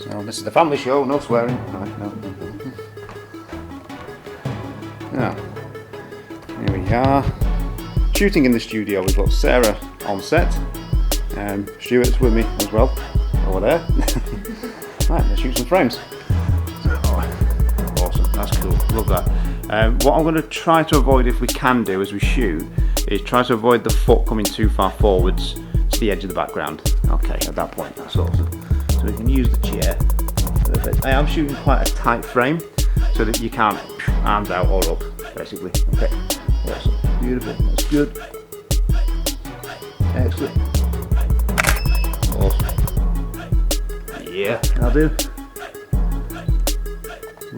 So this is the family show, no swearing. Right, no. Now, here we are. Shooting in the studio, we've got Sarah on set. Stuart's with me as well, over there. Right, let's shoot some frames. Oh, awesome, that's cool, love that. What I'm going to try to avoid, if we can do as we shoot, is try to avoid the foot coming too far forwards to the edge of the background. Okay, at that point, that's awesome. So we can use the chair. Perfect. I am shooting quite a tight frame so that you can't arms out or up, basically. Okay, awesome, beautiful, that's good. Excellent. Awesome. Yeah, that'll do.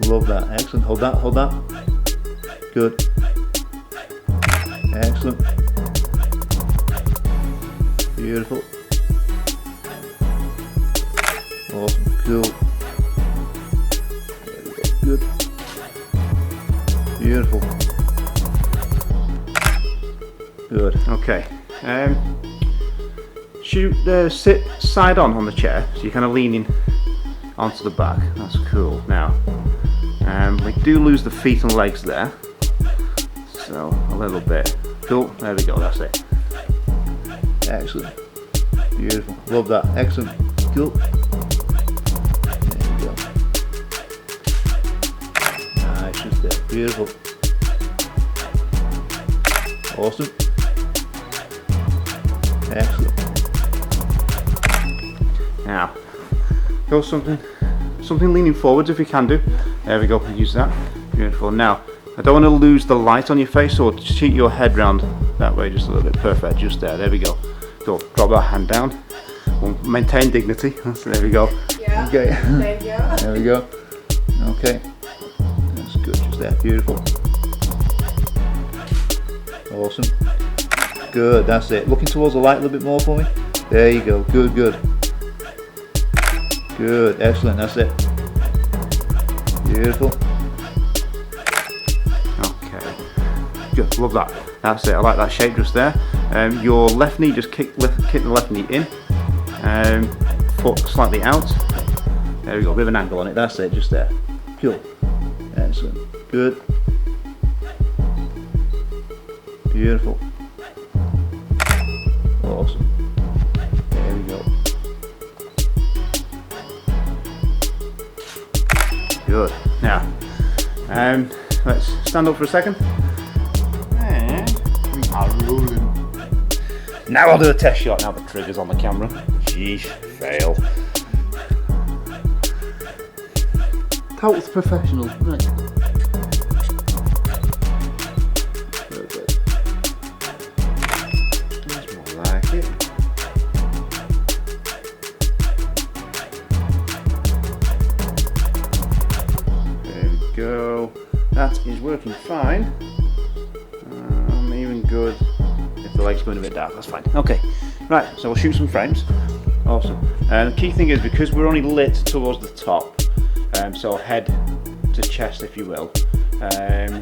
Love that, excellent. Hold that, hold that. Good. Excellent. Beautiful. Awesome, cool. There we go, good. Beautiful. Good, okay. Sit side on the chair, so you're kind of leaning onto the back. That's cool. Now, we do lose the feet and legs there, so a little bit. Cool. There we go. That's it. Excellent. Beautiful. Love that. Excellent. Cool. There we go. Nice. Just there. Beautiful. Awesome. Excellent. Now, go something leaning forwards if you can do. There we go, use that. Beautiful. Now, I don't want to lose the light on your face, so cheat your head round that way just a little bit. Perfect, just there. There we go. Go, drop that hand down. We'll maintain dignity. So there we go. Yeah. Okay. Thank you. There we go. Okay. That's good, just there. Beautiful. Awesome. Good, that's it. Looking towards the light a little bit more for me. There you go. Good, good. Good, excellent, that's it. Beautiful. Okay, good, love that. That's it, I like that shape just there. Your left knee, just kick the left knee in. Foot slightly out. There we go, a bit of an angle on it, that's it, just there. Cool, excellent, good. Beautiful. Awesome. There we go. Good. Now, let's stand up for a second. And we are rolling. Now I'll do a test shot. Now the trigger's on the camera. Sheesh, fail. Total professional. Right. Perfect. That's more like it. Go. That is working fine. Even good if the light's going a bit dark, that's fine. Okay, right, so we'll shoot some frames. Awesome. And the key thing is, because we're only lit towards the top, so head to chest, if you will,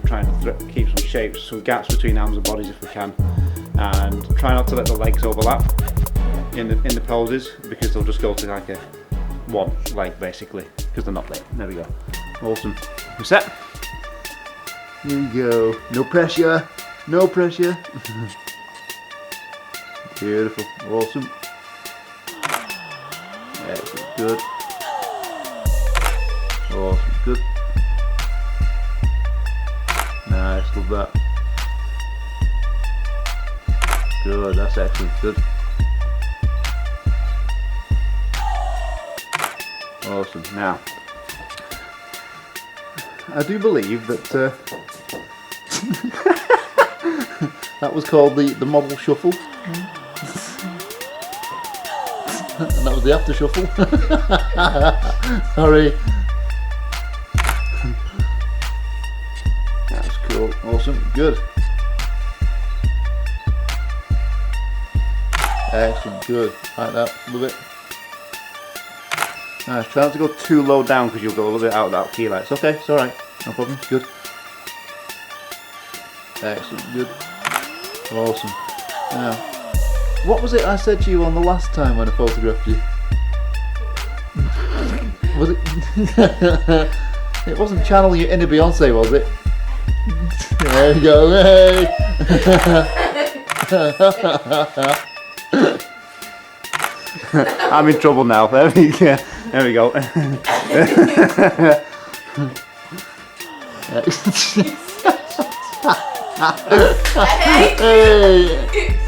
trying to keep some shapes, some gaps between arms and bodies if we can, and try not to let the legs overlap in the poses, because they'll just go to like a one leg basically, because they're not lit. There we go. Awesome. We're set. Here we go. No pressure. No pressure. Beautiful. Awesome. Excellent. Good. Awesome. Good. Nice. Love that. Good. That's excellent. Good. Awesome. Now, I do believe that that was called the model shuffle, and that was the after shuffle. Sorry. That's cool. Awesome. Good. Excellent. Good. Like that. Love it. Nice. Try not to go too low down because you'll go a little bit out of that key light. It's okay, it's alright. No problem. Good. Excellent. Good. Awesome. Now, what was it I said to you on the last time when I photographed you? Was it? It wasn't Channel Your Inner Beyonce, was it? There you go. Hey. I'm in trouble now. There we go. There we go. Hey.